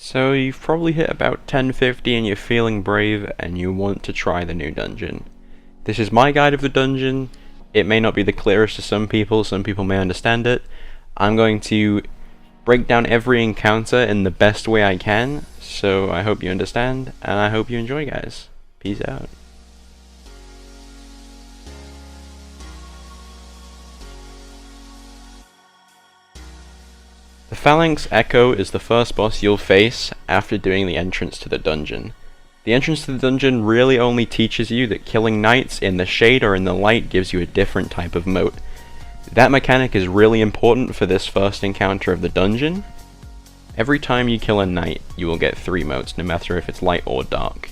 So you've probably hit about 1050 and you're feeling brave and you want to try the new dungeon. This is my guide of the dungeon. It may not be the clearest to some people may understand it. I'm going to break down every encounter in the best way I can, so I hope you understand, and I hope you enjoy, guys. Peace out. The Phalanx Echo is the first boss you'll face after doing the entrance to the dungeon. The entrance to the dungeon really only teaches you that killing knights in the shade or in the light gives you a different type of moat. That mechanic is really important for this first encounter of the dungeon. Every time you kill a knight, you will get 3 moats, no matter if it's light or dark.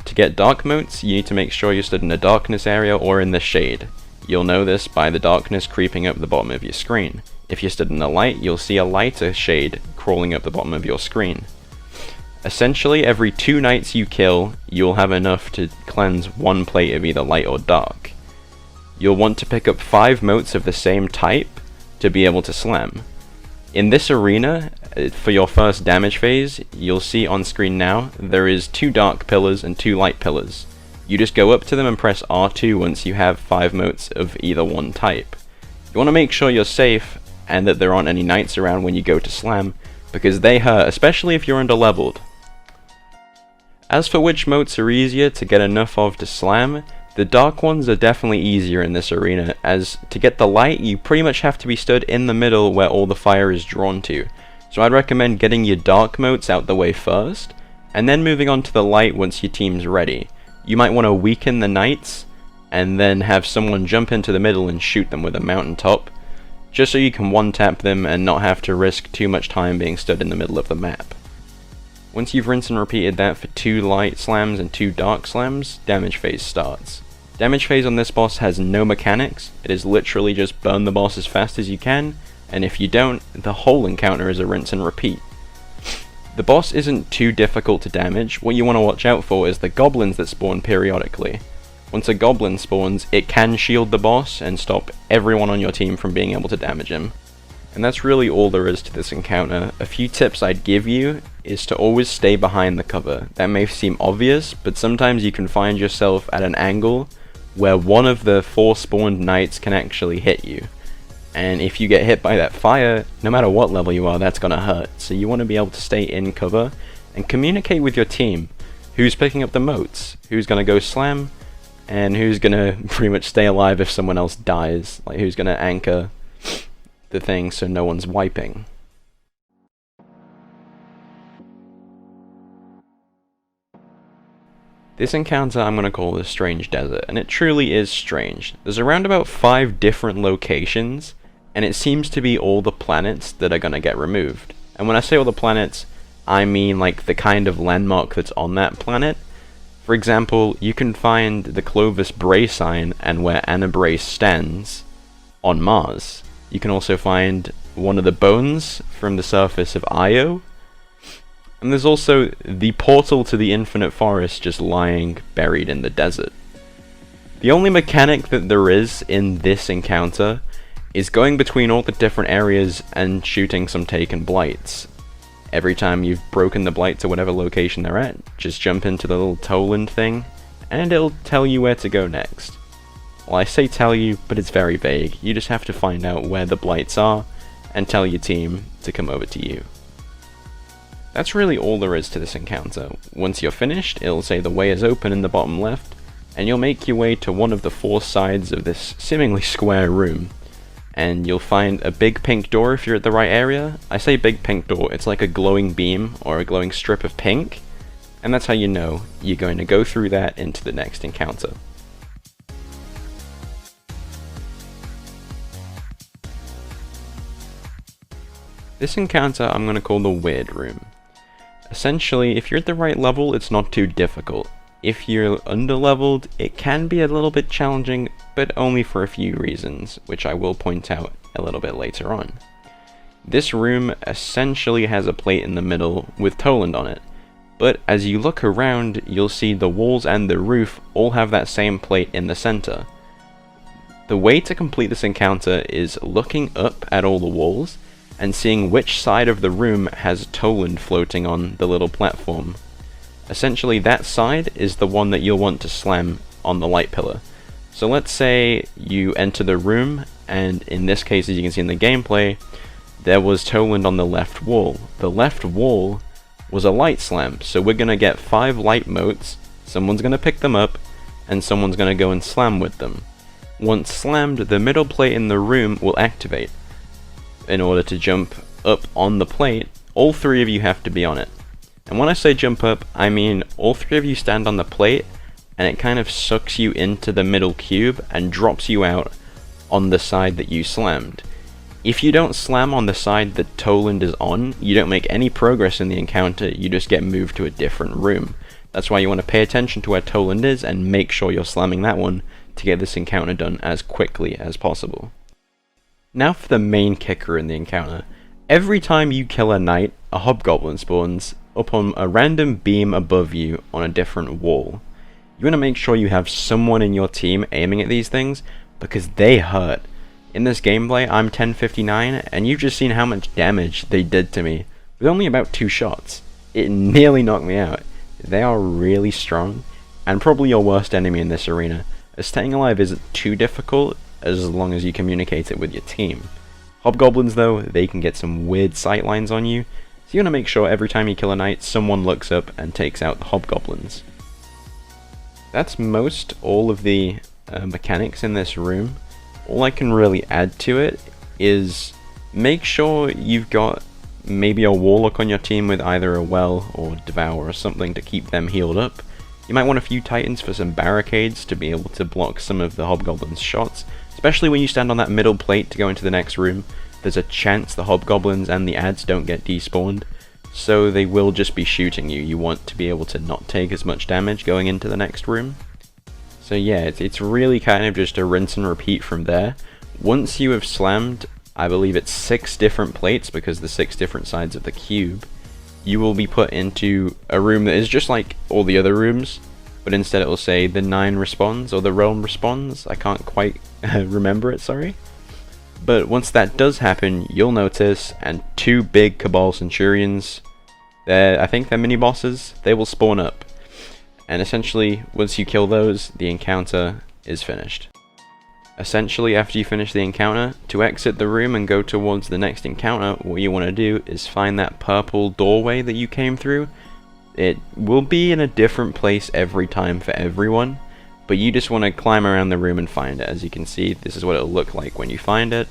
To get dark moats, you need to make sure you stood in a darkness area or in the shade. You'll know this by the darkness creeping up the bottom of your screen. If you stood in the light, you'll see a lighter shade crawling up the bottom of your screen. Essentially, every 2 knights you kill, you'll have enough to cleanse 1 plate of either light or dark. You'll want to pick up 5 moats of the same type to be able to slam. In this arena, for your first damage phase, you'll see on screen now, there is 2 dark pillars and 2 light pillars. You just go up to them and press R2 once you have 5 moats of either one type. You want to make sure you're safe and that there aren't any knights around when you go to slam, because they hurt, especially if you're underleveled. As for which moats are easier to get enough of to slam, the dark ones are definitely easier in this arena, as to get the light you pretty much have to be stood in the middle where all the fire is drawn to. So I'd recommend getting your dark moats out the way first, and then moving on to the light once your team's ready. You might want to weaken the knights, and then have someone jump into the middle and shoot them with a mountaintop, just so you can one-tap them and not have to risk too much time being stood in the middle of the map. Once you've rinsed and repeated that for 2 light slams and 2 dark slams, damage phase starts. Damage phase on this boss has no mechanics, it is literally just burn the boss as fast as you can, and if you don't, the whole encounter is a rinse and repeat. The boss isn't too difficult to damage. What you want to watch out for is the goblins that spawn periodically. Once a goblin spawns, it can shield the boss and stop everyone on your team from being able to damage him. And that's really all there is to this encounter. A few tips I'd give you is to always stay behind the cover. That may seem obvious, but sometimes you can find yourself at an angle where one of the 4 spawned knights can actually hit you. And if you get hit by that fire, no matter what level you are, that's gonna hurt. So you want to be able to stay in cover and communicate with your team. Who's picking up the moats? Who's gonna go slam? And who's gonna pretty much stay alive if someone else dies? Like, who's gonna anchor the thing so no one's wiping? This encounter I'm gonna call the Strange Desert, and it truly is strange. There's around about 5 different locations, and it seems to be all the planets that are gonna get removed. And when I say all the planets, I mean like the kind of landmark that's on that planet. For example, you can find the Clovis Bray sign and where Anna Bray stands on Mars. You can also find one of the bones from the surface of Io. And there's also the portal to the Infinite Forest just lying buried in the desert. The only mechanic that there is in this encounter is going between all the different areas and shooting some taken blights. Every time you've broken the blight to whatever location they're at, just jump into the little Toland thing, and it'll tell you where to go next. Well, I say tell you, but it's very vague. You just have to find out where the blights are, and tell your team to come over to you. That's really all there is to this encounter. Once you're finished, it'll say the way is open in the bottom left, and you'll make your way to one of the 4 sides of this seemingly square room. And you'll find a big pink door if you're at the right area. I say big pink door, it's like a glowing beam or a glowing strip of pink, and that's how you know you're going to go through that into the next encounter. This encounter I'm going to call the Weird Room. Essentially, if you're at the right level, it's not too difficult. If you're underleveled, it can be a little bit challenging, but only for a few reasons, which I will point out a little bit later on. This room essentially has a plate in the middle with Toland on it, but as you look around, you'll see the walls and the roof all have that same plate in the center. The way to complete this encounter is looking up at all the walls and seeing which side of the room has Toland floating on the little platform. Essentially, that side is the one that you'll want to slam on the light pillar. So let's say you enter the room, and in this case, as you can see in the gameplay, there was Toland on the left wall. The left wall was a light slam, so we're going to get 5 light motes, someone's going to pick them up, and someone's going to go and slam with them. Once slammed, the middle plate in the room will activate. In order to jump up on the plate, all 3 of you have to be on it. And when I say jump up, I mean all 3 of you stand on the plate, and it kind of sucks you into the middle cube and drops you out on the side that you slammed. If you don't slam on the side that Toland is on, you don't make any progress in the encounter, you just get moved to a different room. That's why you want to pay attention to where Toland is and make sure you're slamming that one to get this encounter done as quickly as possible. Now for the main kicker in the encounter. Every time you kill a knight, a hobgoblin spawns up on a random beam above you on a different wall. You want to make sure you have someone in your team aiming at these things, because they hurt. In this gameplay, I'm 1059, and you've just seen how much damage they did to me with only about 2 shots. It nearly knocked me out. They are really strong, and probably your worst enemy in this arena, as staying alive isn't too difficult as long as you communicate it with your team. Hobgoblins though, they can get some weird sightlines on you, so you want to make sure every time you kill a knight, someone looks up and takes out the hobgoblins. That's most all of the mechanics in this room. All I can really add to it is make sure you've got maybe a warlock on your team with either a well or devour or something to keep them healed up. You might want a few titans for some barricades to be able to block some of the hobgoblins' shots, especially when you stand on that middle plate to go into the next room. There's a chance the hobgoblins and the adds don't get despawned, so they will just be shooting you. You want to be able to not take as much damage going into the next room. So yeah, it's really kind of just a rinse and repeat from there. Once you have slammed, I believe it's 6 different plates because the 6 different sides of the cube, you will be put into a room that is just like all the other rooms, but instead it will say the 9 responds or the realm responds. I can't quite remember it, sorry. But once that does happen, you'll notice, and 2 big Cabal Centurions, I think they're mini bosses, they will spawn up. And essentially, once you kill those, the encounter is finished. Essentially, after you finish the encounter, to exit the room and go towards the next encounter, what you want to do is find that purple doorway that you came through. It will be in a different place every time for everyone, but you just want to climb around the room and find it. As you can see, this is what it'll look like when you find it.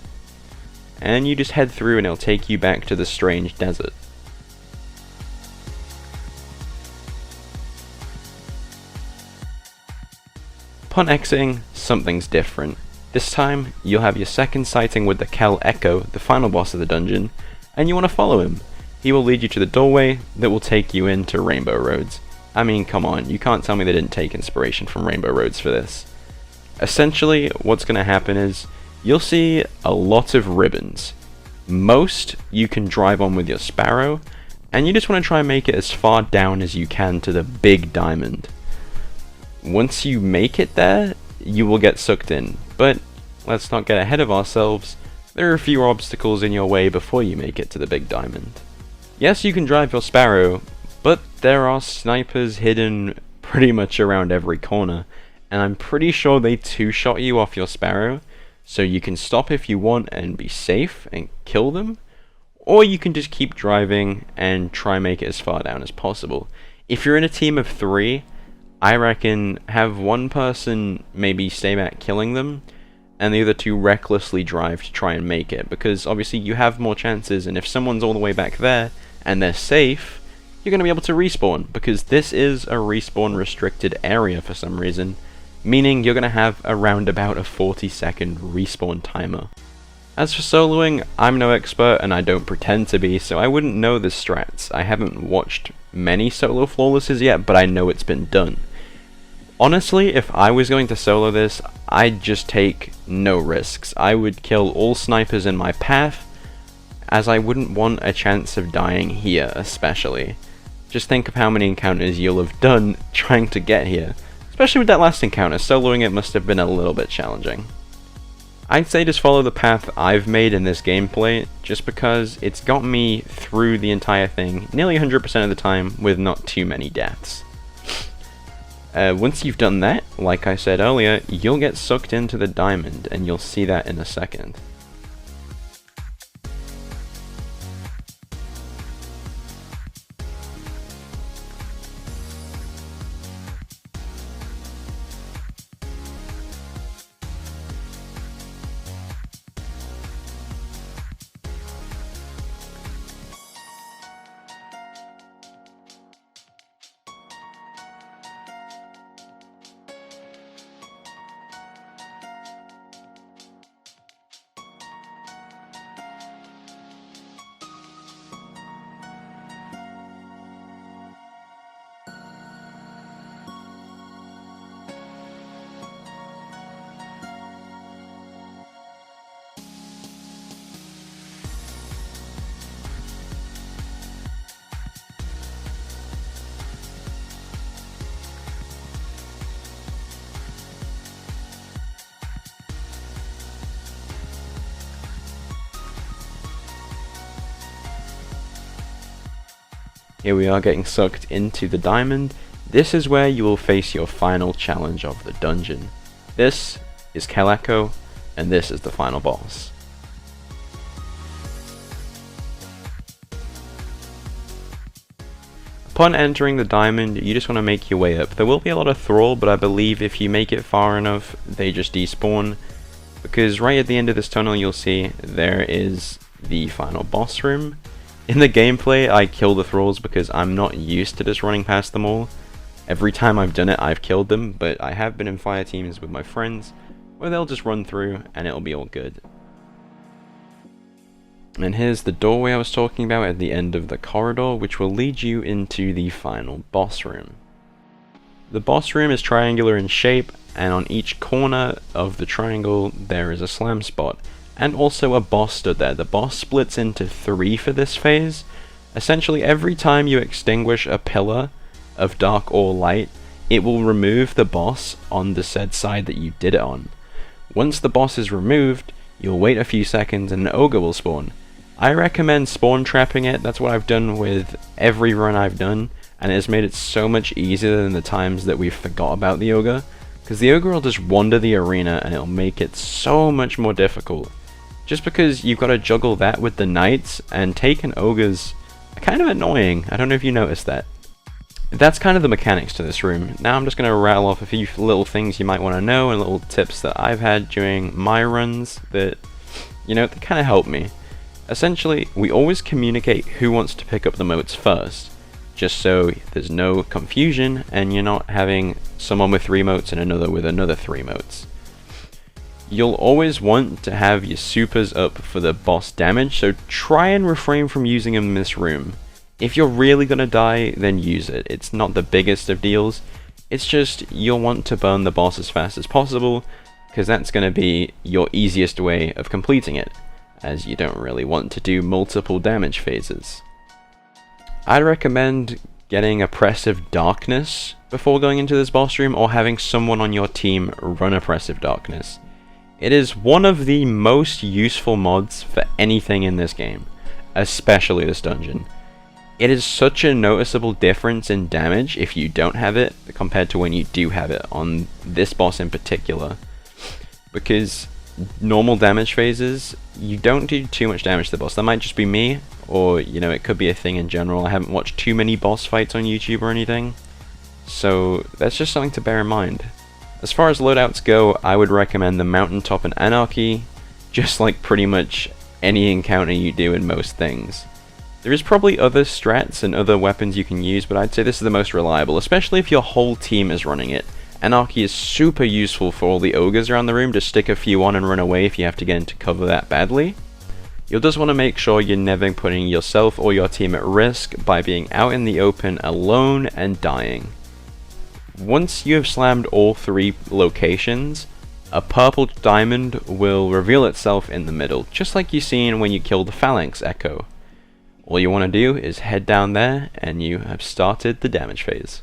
And you just head through and it'll take you back to the strange desert. Upon exiting, something's different. This time, you'll have your second sighting with the Kel Echo, the final boss of the dungeon, and you want to follow him. He will lead you to the doorway that will take you into Rainbow Roads. I mean, come on, you can't tell me they didn't take inspiration from Rainbow Roads for this. Essentially, what's going to happen is, you'll see a lot of ribbons. Most you can drive on with your Sparrow, and you just want to try and make it as far down as you can to the big diamond. Once you make it there, you will get sucked in, but let's not get ahead of ourselves. There are a few obstacles in your way before you make it to the big diamond. Yes, you can drive your Sparrow, but there are snipers hidden pretty much around every corner, and I'm pretty sure they two-shot you off your Sparrow, so you can stop if you want and be safe and kill them, or you can just keep driving and try and make it as far down as possible. If you're in a team of 3, I reckon have one person maybe stay back killing them, and the other 2 recklessly drive to try and make it, because obviously you have more chances, and if someone's all the way back there, and they're safe, you're going to be able to respawn, because this is a respawn restricted area for some reason, meaning you're going to have around about a 40-second respawn timer. As for soloing, I'm no expert and I don't pretend to be, so I wouldn't know the strats. I haven't watched many solo flawlesses yet, but I know it's been done. Honestly, if I was going to solo this, I'd just take no risks. I would kill all snipers in my path, as I wouldn't want a chance of dying here especially. Just think of how many encounters you'll have done trying to get here. Especially with that last encounter, soloing it must have been a little bit challenging. I'd say just follow the path I've made in this gameplay, just because it's got me through the entire thing nearly 100% of the time with not too many deaths. Once you've done that, like I said earlier, you'll get sucked into the diamond, and you'll see that in a second. Here we are getting sucked into the diamond. This is where you will face your final challenge of the dungeon. This is Keleko, and this is the final boss. Upon entering the diamond, you just want to make your way up. There will be a lot of thrall, but I believe if you make it far enough, they just despawn. Because right at the end of this tunnel, you'll see there is the final boss room. In the gameplay, I kill the thralls because I'm not used to just running past them all. Every time I've done it, I've killed them, but I have been in fire teams with my friends, where they'll just run through and it'll be all good. And here's the doorway I was talking about at the end of the corridor, which will lead you into the final boss room. The boss room is triangular in shape, and on each corner of the triangle there is a slam spot. And also a boss stood there. The boss splits into 3 for this phase. Essentially, every time you extinguish a pillar of dark or light, it will remove the boss on the said side that you did it on. Once the boss is removed, you'll wait a few seconds and an ogre will spawn. I recommend spawn trapping it. That's what I've done with every run I've done, and it has made it so much easier than the times that we forgot about the ogre, because the ogre will just wander the arena and it'll make it so much more difficult. Just because you've got to juggle that with the knights, and taking ogres are kind of annoying. I don't know if you noticed that. That's kind of the mechanics to this room. Now I'm just going to rattle off a few little things you might want to know, and little tips that I've had during my runs that, that kind of help me. Essentially, we always communicate who wants to pick up the motes first, just so there's no confusion and you're not having someone with 3 motes and another with another 3 motes. You'll always want to have your supers up for the boss damage, so try and refrain from using them in this room. If you're really gonna die, then use it. It's not the biggest of deals. It's just you'll want to burn the boss as fast as possible, because that's gonna be your easiest way of completing it, as you don't really want to do multiple damage phases. I'd recommend getting Oppressive Darkness before going into this boss room, or having someone on your team run Oppressive Darkness. It is one of the most useful mods for anything in this game, especially this dungeon. It is such a noticeable difference in damage if you don't have it compared to when you do have it on this boss in particular. Because normal damage phases, you don't do too much damage to the boss. That might just be me, or it could be a thing in general. I haven't watched too many boss fights on YouTube or anything, so that's just something to bear in mind. As far as loadouts go, I would recommend the Mountaintop and Anarchy, just like pretty much any encounter you do in most things. There is probably other strats and other weapons you can use, but I'd say this is the most reliable, especially if your whole team is running it. Anarchy is super useful for all the ogres around the room. Just stick a few on and run away if you have to get into cover that badly. You'll just want to make sure you're never putting yourself or your team at risk by being out in the open alone and dying. Once you have slammed all 3 locations, a purple diamond will reveal itself in the middle, just like you've seen when you kill the Phalanx Echo. All you want to do is head down there and you have started the damage phase.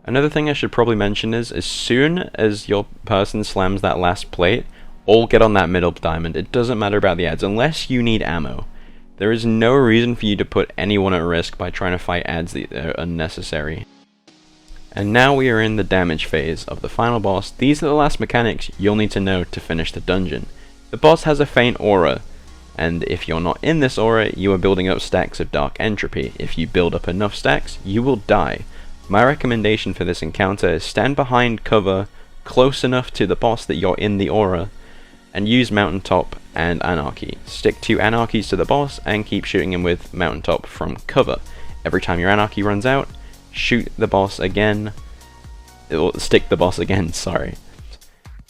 Another thing I should probably mention is, as soon as your person slams that last plate, all get on that middle diamond. It doesn't matter about the ads, unless you need ammo. There is no reason for you to put anyone at risk by trying to fight ads that are unnecessary. And now we are in the damage phase of the final boss. These are the last mechanics you'll need to know to finish the dungeon. The boss has a faint aura, and if you're not in this aura, you are building up stacks of dark entropy. If you build up enough stacks, you will die. My recommendation for this encounter is stand behind cover close enough to the boss that you're in the aura, and use Mountaintop and Anarchy. Stick 2 Anarchies to the boss and keep shooting him with Mountaintop from cover. Every time your Anarchy runs out, shoot the boss again. Stick the boss again, sorry.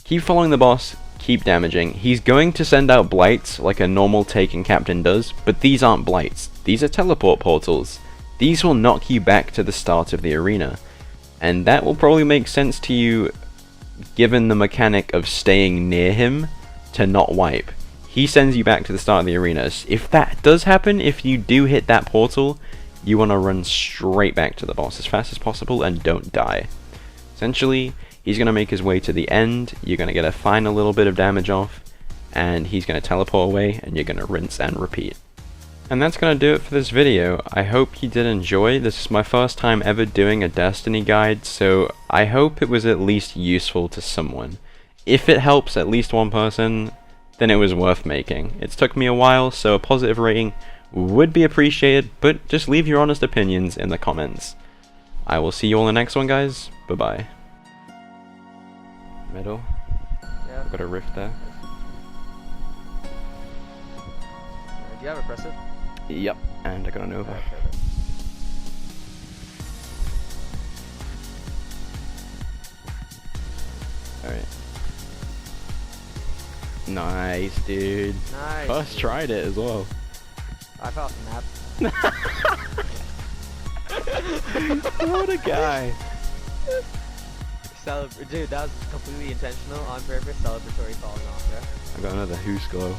Keep following the boss, keep damaging. He's going to send out blights like a normal Taken Captain does, but these aren't blights. These are teleport portals. These will knock you back to the start of the arena. And that will probably make sense to you given the mechanic of staying near him to not wipe. He sends you back to the start of the arena. If that does happen, if you do hit that portal, you want to run straight back to the boss as fast as possible and don't die. Essentially, he's going to make his way to the end, you're going to get a final little bit of damage off, and he's going to teleport away, and you're going to rinse and repeat. And that's going to do it for this video. I hope you did enjoy. This is my first time ever doing a Destiny guide, so I hope it was at least useful to someone. If it helps at least one person, then it was worth making. It's took me a while, so a positive rating would be appreciated, but just leave your honest opinions in the comments. I will see you all in the next one, guys. Bye-bye. Middle. Yeah. I've got a rift there. Do you have oppressive? Yep, and I got a Nova. Okay. Alright. Nice, dude. Nice. First tried it as well. I fell off the map. What a guy. Dude, that was completely intentional, on purpose, celebratory falling off, bro. I got another Who's Glow.